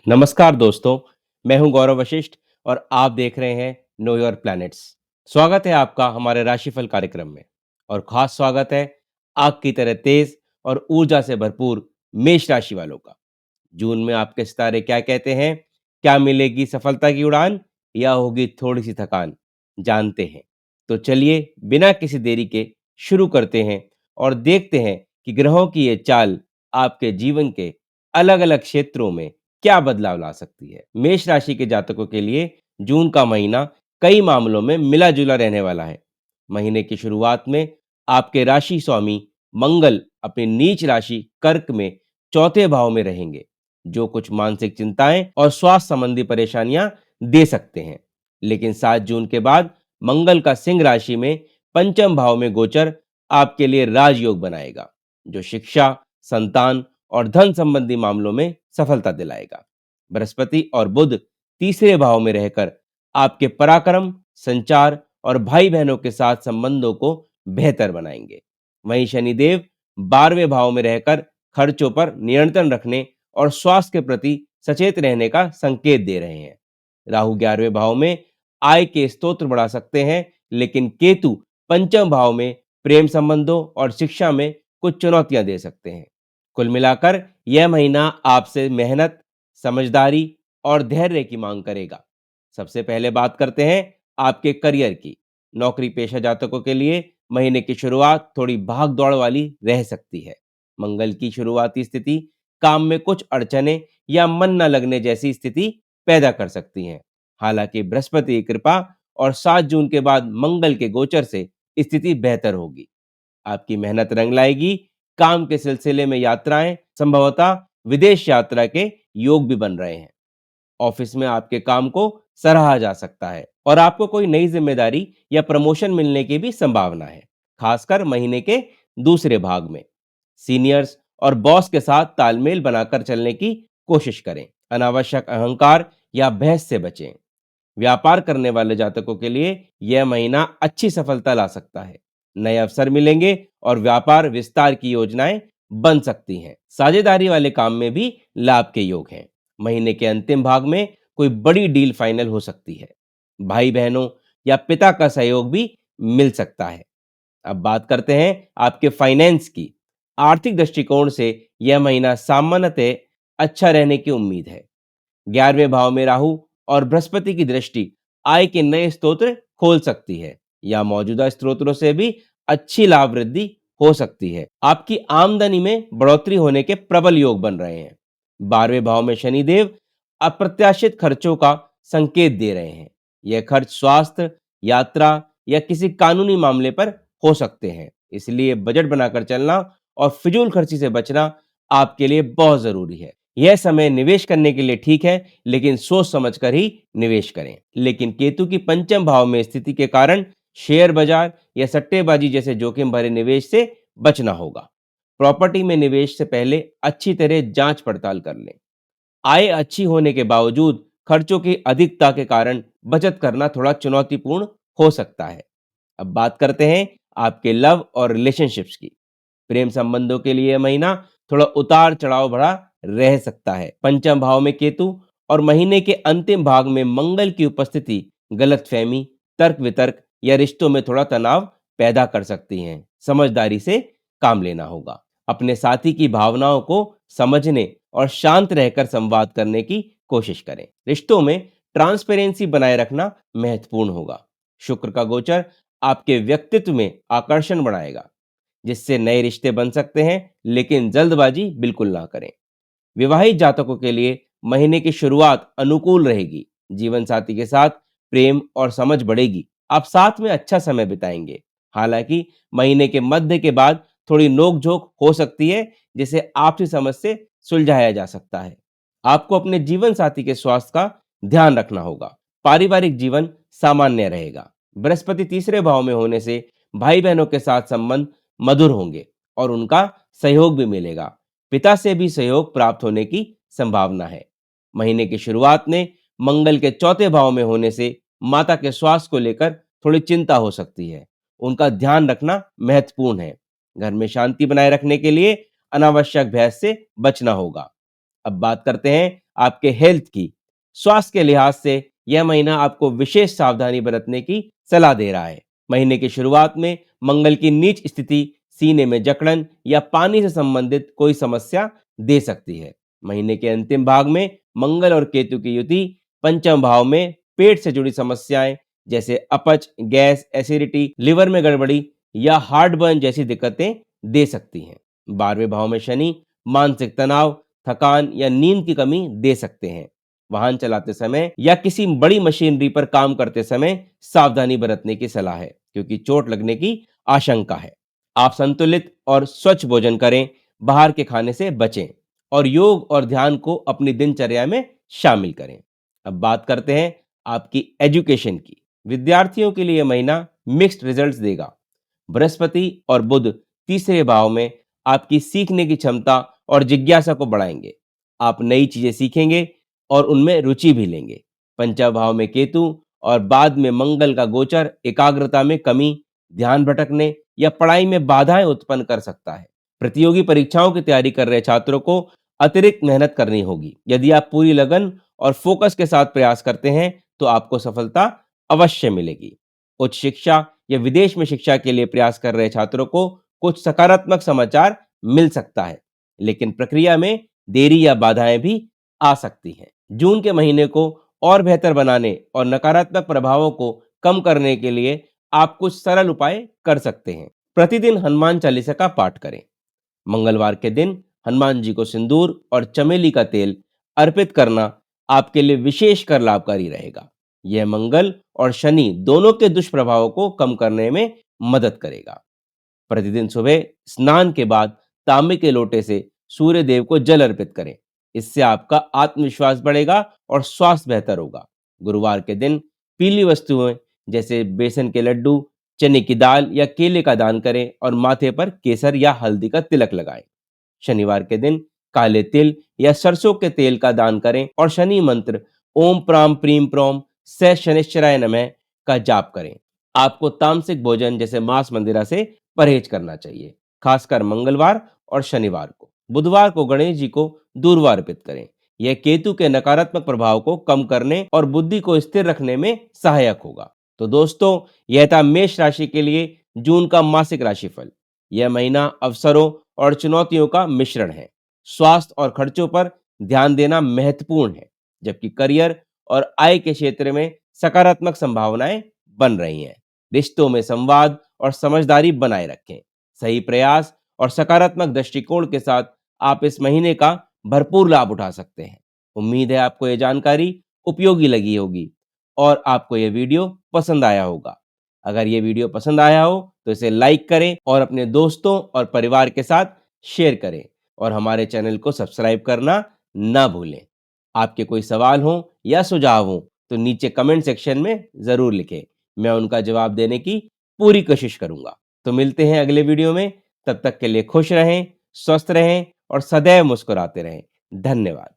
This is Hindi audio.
नमस्कार दोस्तों, मैं हूं गौरव वशिष्ठ और आप देख रहे हैं नो योर प्लैनेट्स। स्वागत है आपका हमारे राशिफल कार्यक्रम में और खास स्वागत है आग की तरह तेज और ऊर्जा से भरपूर मेष राशि वालों का। जून में आपके सितारे क्या कहते हैं? क्या मिलेगी सफलता की उड़ान या होगी थोड़ी सी थकान? जानते हैं। तो चलिए बिना किसी देरी के शुरू करते हैं और देखते हैं कि ग्रहों की ये चाल आपके जीवन के अलग-अलग क्षेत्रों में क्या बदलाव ला सकती है। मेष राशि के जातकों के लिए जून का महीना कई मामलों में मिला-जुला रहने वाला है। महीने की शुरुआत में आपके राशि स्वामी मंगल अपनी नीच राशि कर्क में चौथे भाव में रहेंगे, जो कुछ मानसिक चिंताएं और स्वास्थ्य संबंधी परेशानियां दे सकते हैं। लेकिन 7 जून के बाद मंगल का सिंह राशि में पंचम भाव में गोचर आपके लिए राजयोग बनाएगा, जो शिक्षा, संतान और धन संबंधी मामलों में सफलता दिलाएगा। बृहस्पति और बुध तीसरे भाव में रहकर आपके पराक्रम, संचार और भाई बहनों के साथ संबंधों को बेहतर बनाएंगे। वहीं शनिदेव 12वें भाव में रहकर खर्चों पर नियंत्रण रखने और स्वास्थ्य के प्रति सचेत रहने का संकेत दे रहे हैं। राहु 11वें भाव में आय के स्रोत बढ़ा सकते हैं, लेकिन केतु पंचम भाव में प्रेम संबंधों और शिक्षा में कुछ चुनौतियां दे सकते हैं। कुल मिलाकर यह महीना आपसे मेहनत, समझदारी और धैर्य की मांग करेगा। सबसे पहले बात करते हैं आपके करियर की। नौकरी पेशा जातकों के लिए महीने की शुरुआत थोड़ी भाग दौड़ वाली रह सकती है। मंगल की शुरुआती स्थिति काम में कुछ अड़चने या मन न लगने जैसी स्थिति पैदा कर सकती हैं। हालांकि बृहस्पति की कृपा और 7 जून के बाद मंगल के गोचर से स्थिति बेहतर होगी। आपकी मेहनत रंग लाएगी। काम के सिलसिले में यात्राएं, संभवतः विदेश यात्रा के योग भी बन रहे हैं। ऑफिस में आपके काम को सराहा जा सकता है और आपको कोई नई जिम्मेदारी या प्रमोशन मिलने की भी संभावना है, खासकर महीने के दूसरे भाग में। सीनियर्स और बॉस के साथ तालमेल बनाकर चलने की कोशिश करें। अनावश्यक अहंकार या बहस से बचें। व्यापार करने वाले जातकों के लिए यह महीना अच्छी सफलता ला सकता है। नए अवसर मिलेंगे और व्यापार विस्तार की योजनाएं बन सकती हैं। साझेदारी वाले काम में भी लाभ के योग हैं। महीने के अंतिम भाग में कोई बड़ी डील फाइनल हो सकती है। भाई बहनों या पिता का सहयोग भी मिल सकता है। अब बात करते हैं आपके फाइनेंस की। आर्थिक दृष्टिकोण से यह महीना सामान्यतः अच्छा रहने की उम्मीद है। 11वें भाव में राहु और बृहस्पति की दृष्टि आय के नए स्रोत खोल सकती है या मौजूदा स्रोतों से भी अच्छी लाभ वृद्धि हो सकती है। आपकी आमदनी में बढ़ोतरी होने के प्रबल योग बन रहे हैं। 12वें भाव में शनिदेव अप्रत्याशित खर्चों का संकेत दे रहे हैं। यह खर्च स्वास्थ्य, यात्रा या किसी कानूनी मामले पर हो सकते हैं। इसलिए बजट बनाकर चलना और फिजूल खर्ची से बचना आपके लिए बहुत जरूरी है। यह समय निवेश करने के लिए ठीक है, लेकिन सोच समझकर ही निवेश करें। लेकिन केतु की पंचम भाव में स्थिति के कारण शेयर बाजार या सट्टेबाजी जैसे जोखिम भरे निवेश से बचना होगा। प्रॉपर्टी में निवेश से पहले अच्छी तरह जांच पड़ताल कर लें। आय अच्छी होने के बावजूद खर्चों की अधिकता के कारण बचत करना थोड़ा चुनौतीपूर्ण हो सकता है। अब बात करते हैं आपके लव और रिलेशनशिप्स की। प्रेम संबंधों के लिए यह महीना थोड़ा उतार चढ़ाव भरा रह सकता है। पंचम भाव में केतु और महीने के अंतिम भाग में मंगल की उपस्थिति गलतफहमी, तर्क वितर्क या रिश्तों में थोड़ा तनाव पैदा कर सकती हैं। समझदारी से काम लेना होगा। अपने साथी की भावनाओं को समझने और शांत रहकर संवाद करने की कोशिश करें। रिश्तों में ट्रांसपेरेंसी बनाए रखना महत्वपूर्ण होगा। शुक्र का गोचर आपके व्यक्तित्व में आकर्षण बढ़ाएगा, जिससे नए रिश्ते बन सकते हैं, लेकिन जल्दबाजी बिल्कुल ना करें। विवाहित जातकों के लिए महीने की शुरुआत अनुकूल रहेगी। जीवन साथी के साथ प्रेम और समझ बढ़ेगी। आप साथ में अच्छा समय बिताएंगे। हालांकि महीने के मध्य के बाद थोड़ी नोक-झोंक हो सकती है, जिसे आपसी समझ से सुलझाया जा सकता है। आपको अपने जीवन साथी के स्वास्थ्य का ध्यान रखना होगा। पारिवारिक जीवन सामान्य रहेगा। बृहस्पति तीसरे भाव में होने से भाई बहनों के साथ संबंध मधुर होंगे और उनका सहयोग भी मिलेगा। पिता से भी सहयोग प्राप्त होने की संभावना है। महीने की शुरुआत में मंगल के चौथे भाव में होने से माता के स्वास्थ्य को लेकर थोड़ी चिंता हो सकती है। उनका ध्यान रखना महत्वपूर्ण है। घर में शांति बनाए रखने के लिए अनावश्यक बहस से बचना होगा। अब बात करते हैं आपके हेल्थ की। स्वास्थ्य के लिहाज से यह महीना आपको विशेष सावधानी बरतने की सलाह दे रहा है। महीने की शुरुआत में मंगल की नीच स्थिति सीने में जकड़न या पानी से संबंधित कोई समस्या दे सकती है। महीने के अंतिम भाग में मंगल और केतु की युति पंचम भाव में पेट से जुड़ी समस्याएं जैसे अपच, गैस, एसिडिटी, लिवर में गड़बड़ी या हार्ट बर्न जैसी दिक्कतें दे सकती हैं। 12वें भाव में शनि मानसिक तनाव, थकान या नींद की कमी दे सकते हैं। वाहन चलाते समय या किसी बड़ी मशीनरी पर काम करते समय सावधानी बरतने की सलाह है, क्योंकि चोट लगने की आशंका है। आप संतुलित और स्वच्छ भोजन करें, बाहर के खाने से बचें और योग और ध्यान को अपनी दिनचर्या में शामिल करें। अब बात करते हैं आपकी एजुकेशन की। विद्यार्थियों के लिए यह महीना मिक्स्ड रिजल्ट्स देगा। बृहस्पति और बुध तीसरे भाव में आपकी सीखने की क्षमता और जिज्ञासा को बढ़ाएंगे। आप नई चीजें सीखेंगे और उनमें रुचि भी लेंगे। पंचम भाव में केतु और बाद में मंगल का गोचर एकाग्रता में कमी, ध्यान भटकने या पढ़ाई में बाधाएं उत्पन्न कर सकता है। प्रतियोगी परीक्षाओं की तैयारी कर रहे छात्रों को अतिरिक्त मेहनत करनी होगी। यदि आप पूरी लगन और फोकस के साथ प्रयास करते हैं तो आपको सफलता अवश्य मिलेगी। उच्च शिक्षा या विदेश में शिक्षा के लिए प्रयास कर रहे छात्रों को कुछ सकारात्मक समाचार मिल सकता है, लेकिन प्रक्रिया में देरी या बाधाएं भी आ सकती हैं। जून के महीने को और बेहतर बनाने और नकारात्मक प्रभावों को कम करने के लिए आप कुछ सरल उपाय कर सकते हैं। प्रतिदिन हनुमान चालीसा का पाठ करें। मंगलवार के दिन हनुमान जी को सिंदूर और चमेली का तेल अर्पित करना आपके लिए विशेषकर लाभकारी रहेगा। यह मंगल और शनि दोनों के दुष्प्रभावों को कम करने में मदद करेगा। प्रतिदिन सुबह स्नान के बाद तांबे के लोटे से सूर्य देव को जल अर्पित करें। इससे आपका आत्मविश्वास बढ़ेगा और स्वास्थ्य बेहतर होगा। गुरुवार के दिन पीली वस्तुएं जैसे बेसन के लड्डू, चने की दाल या केले का दान करें और माथे पर केसर या हल्दी का तिलक लगाएं। शनिवार के दिन काले तिल या सरसों के तेल का दान करें और शनि मंत्र ओम प्राम प्रीम प्रोम से शनिश्चराय नमः का जाप करें। आपको तामसिक भोजन जैसे मांस मंदिरा से परहेज करना चाहिए, खासकर मंगलवार और शनिवार को। बुधवार को गणेश जी को दूर्वा अर्पित करें। यह केतु के नकारात्मक प्रभाव को कम करने और बुद्धि को स्थिर रखने में सहायक होगा। तो दोस्तों, यह था मेष राशि के लिए जून का मासिक राशिफल। यह महीना अवसरों और चुनौतियों का मिश्रण है। स्वास्थ्य और खर्चों पर ध्यान देना महत्वपूर्ण है, जबकि करियर और आय के क्षेत्र में सकारात्मक संभावनाएं बन रही हैं। रिश्तों में संवाद और समझदारी बनाए रखें। सही प्रयास और सकारात्मक दृष्टिकोण के साथ आप इस महीने का भरपूर लाभ उठा सकते हैं। उम्मीद है आपको यह जानकारी उपयोगी लगी होगी और आपको यह वीडियो पसंद आया होगा। अगर ये वीडियो पसंद आया हो तो इसे लाइक करें और अपने दोस्तों और परिवार के साथ शेयर करें और हमारे चैनल को सब्सक्राइब करना ना भूलें। आपके कोई सवाल हो या सुझाव हो तो नीचे कमेंट सेक्शन में जरूर लिखें। मैं उनका जवाब देने की पूरी कोशिश करूंगा। तो मिलते हैं अगले वीडियो में। तब तक के लिए खुश रहें, स्वस्थ रहें और सदैव मुस्कुराते रहें। धन्यवाद।